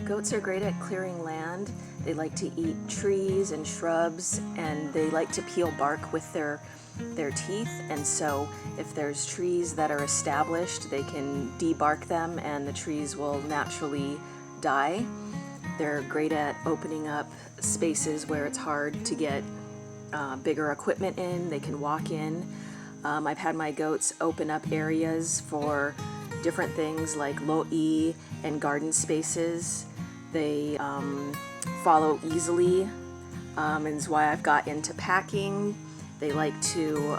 Goats are great at clearing land. They like to eat trees and shrubs, and they like to peel bark with their teeth. And so if there's trees that are established, they can debark them and the trees will naturally die. They're great at opening up spaces where it's hard to get bigger equipment in. They can walk in. I've had my goats open up areas for different things like lo'i and garden spaces. They follow easily, and is why I've got into packing. They like to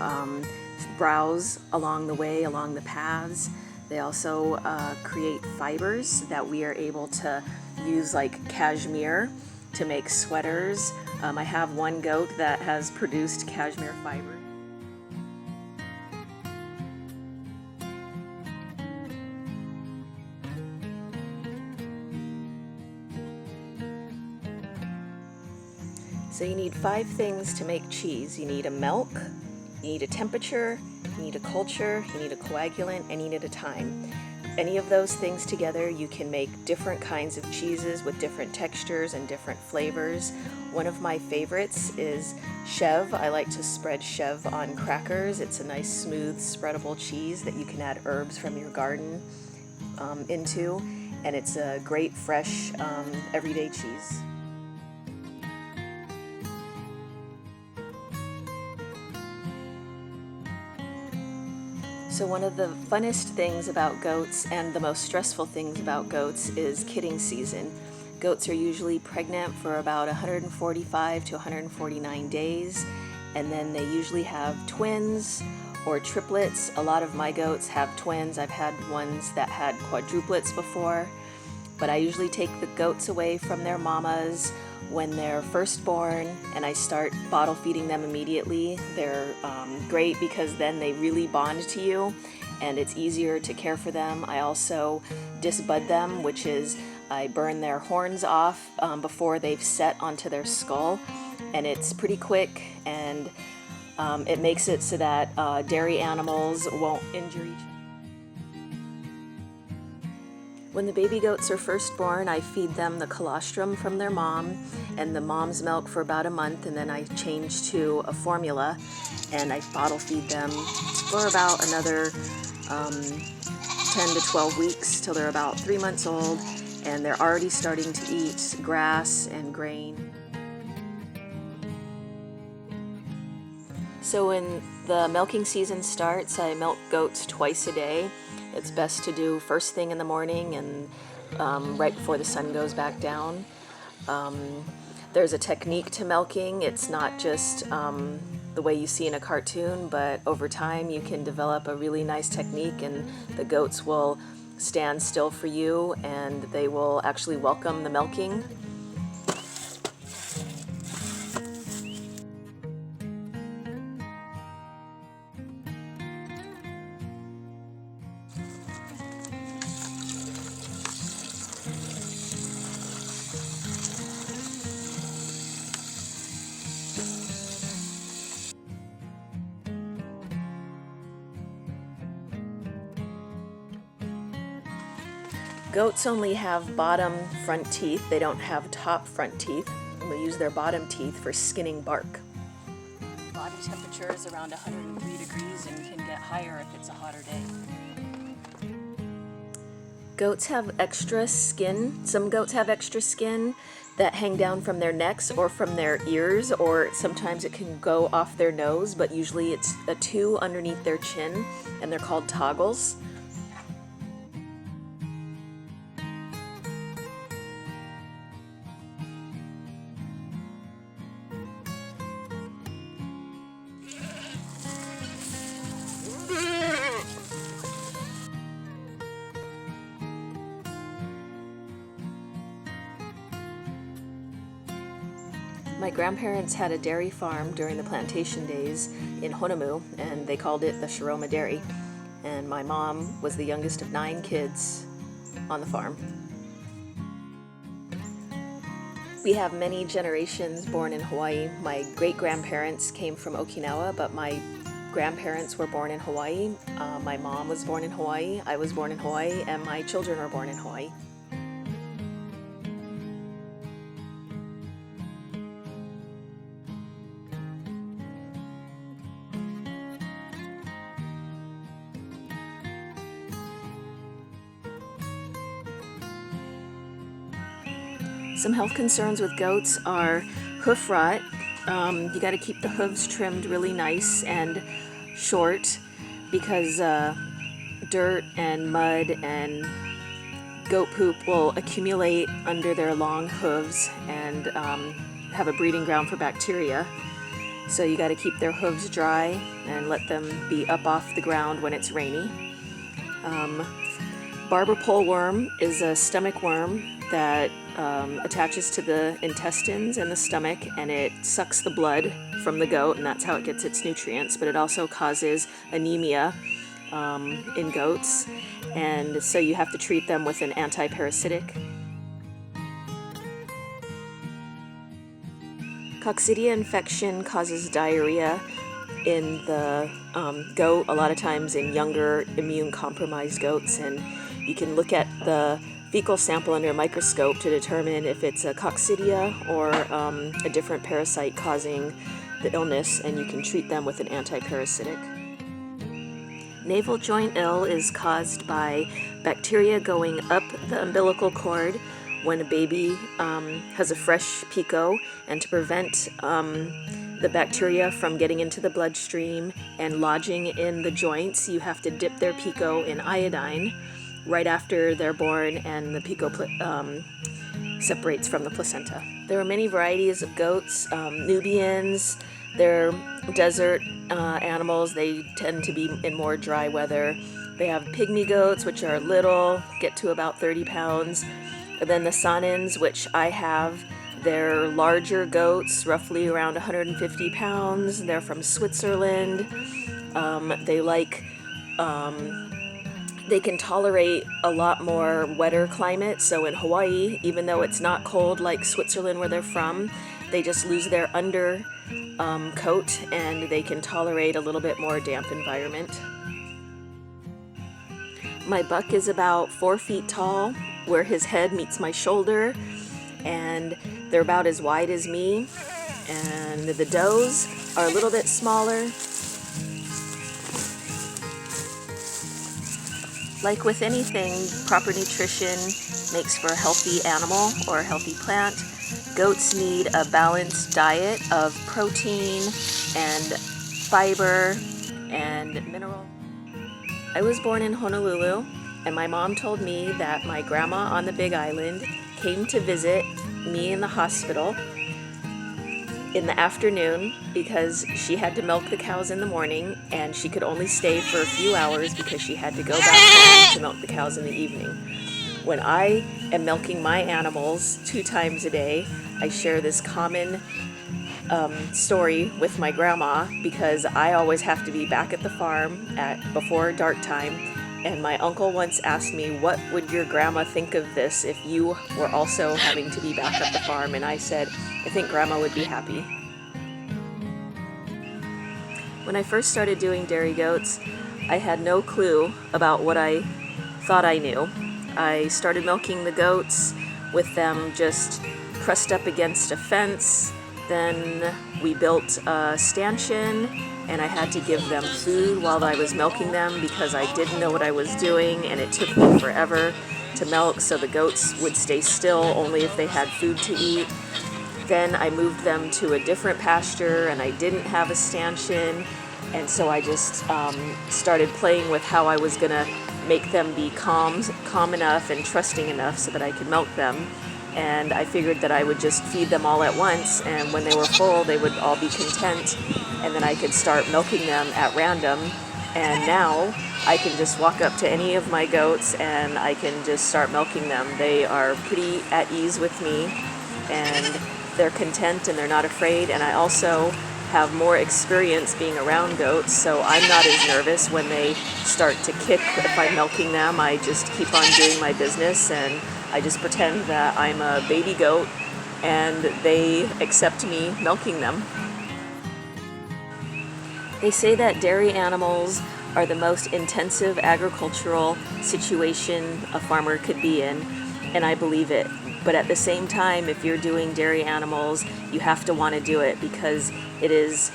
browse along the way, along the paths. They also create fibers that we are able to use, like cashmere, to make sweaters. I have one goat that has produced cashmere fiber. So you need 5 things to make cheese. You need a milk, you need a temperature, you need a culture, you need a coagulant, and you need a time. Any of those things together, you can make different kinds of cheeses with different textures and different flavors. One of my favorites is Chev. I like to spread Chev on crackers. It's a nice, smooth, spreadable cheese that you can add herbs from your garden into, and it's a great, fresh, everyday cheese. So one of the funnest things about goats and the most stressful things about goats is kidding season. Goats are usually pregnant for about 145 to 149 days, and then they usually have twins or triplets. A lot of my goats have twins. I've had ones that had quadruplets before, but I usually take the goats away from their mamas when they're first born, and I start bottle feeding them immediately. They're great because then they really bond to you and it's easier to care for them. I also disbud them, which is I burn their horns off before they've set onto their skull, and it's pretty quick, and it makes it so that dairy animals won't injure each other. When the baby goats are first born, I feed them the colostrum from their mom and the mom's milk for about a month, and then I change to a formula and I bottle feed them for about another 10 to 12 weeks till they're about 3 months old, and they're already starting to eat grass and grain. So when the milking season starts, I milk goats twice a day. It's best to do first thing in the morning and right before the sun goes back down. There's a technique to milking. It's not just the way you see in a cartoon, but over time you can develop a really nice technique, and the goats will stand still for you and they will actually welcome the milking. Goats only have bottom front teeth. They don't have top front teeth. And they use their bottom teeth for skinning bark. Body temperature is around 103 degrees and can get higher if it's a hotter day. Goats have extra skin. Some goats have extra skin that hang down from their necks or from their ears, or sometimes it can go off their nose, but usually it's a 2 underneath their chin, and they're called toggles. My grandparents had a dairy farm during the plantation days in Honomu, and they called it the Shiroma Dairy. And my mom was the youngest of 9 kids on the farm. We have many generations born in Hawaii. My great-grandparents came from Okinawa, but my grandparents were born in Hawaii. My mom was born in Hawaii, I was born in Hawaii, and my children were born in Hawaii. Some health concerns with goats are hoof rot. You got to keep the hooves trimmed really nice and short because dirt and mud and goat poop will accumulate under their long hooves and have a breeding ground for bacteria. So you got to keep their hooves dry and let them be up off the ground when it's rainy. Barber pole worm is a stomach worm that attaches to the intestines and the stomach, and it sucks the blood from the goat, and that's how it gets its nutrients. But it also causes anemia in goats, and so you have to treat them with an anti-parasitic. Coccidia infection causes diarrhea in the goat, a lot of times in younger immune-compromised goats, and you can look at the fecal sample under a microscope to determine if it's a coccidia or a different parasite causing the illness, and you can treat them with an anti-parasitic. Navel joint ill is caused by bacteria going up the umbilical cord when a baby has a fresh pico, and to prevent the bacteria from getting into the bloodstream and lodging in the joints, you have to dip their pico in iodine right after they're born, and the pico separates from the placenta. There are many varieties of goats. Nubians, they're desert animals. They tend to be in more dry weather. They have pygmy goats, which are little, get to about 30 pounds. And then the Sanins, which I have, they're larger goats, roughly around 150 pounds. They're from Switzerland. They can tolerate a lot more wetter climate. So in Hawaii, even though it's not cold like Switzerland where they're from, they just lose their under coat, and they can tolerate a little bit more damp environment. My buck is about 4 feet tall, where his head meets my shoulder, and they're about as wide as me. And the does are a little bit smaller. Like with anything, proper nutrition makes for a healthy animal or a healthy plant. Goats need a balanced diet of protein and fiber and mineral. I was born in Honolulu, and my mom told me that my grandma on the Big Island came to visit me in the hospital in the afternoon because she had to milk the cows in the morning, and she could only stay for a few hours because she had to go back home to milk the cows in the evening. When I am milking my animals 2 times a day, I share this common story with my grandma because I always have to be back at the farm before dark time. And my uncle once asked me, what would your grandma think of this if you were also having to be back at the farm? And I said, I think grandma would be happy. When I first started doing dairy goats, I had no clue about what I thought I knew. I started milking the goats with them just pressed up against a fence. Then we built a stanchion, and I had to give them food while I was milking them because I didn't know what I was doing, and it took me forever to milk, so the goats would stay still only if they had food to eat. Then I moved them to a different pasture, and I didn't have a stanchion, and so I just started playing with how I was going to make them be calm enough and trusting enough so that I could milk them. And I figured that I would just feed them all at once, and when they were full, they would all be content, and then I could start milking them at random. And now I can just walk up to any of my goats and I can just start milking them. They are pretty at ease with me, and they're content and they're not afraid. And I also have more experience being around goats, so I'm not as nervous when they start to kick if I'm milking them. I just keep on doing my business, and I just pretend that I'm a baby goat and they accept me milking them. They say that dairy animals are the most intensive agricultural situation a farmer could be in, and I believe it. But at the same time, if you're doing dairy animals, you have to want to do it because it is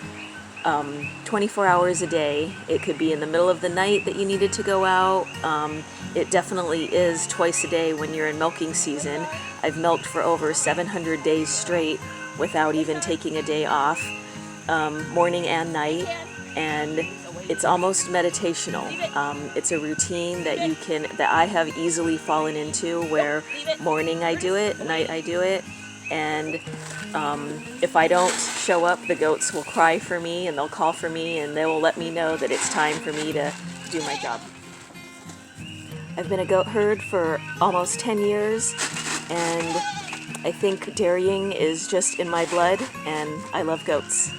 24 hours a day. It could be in the middle of the night that you needed to go out. it definitely is twice a day when you're in milking season. I've milked for over 700 days straight without even taking a day off, morning and night, and it's almost meditational. It's a routine that I have easily fallen into, where morning I do it, night I do it, and if I don't show up, the goats will cry for me and they'll call for me and they will let me know that it's time for me to do my job. I've been a goat herd for almost 10 years, and I think dairying is just in my blood, and I love goats.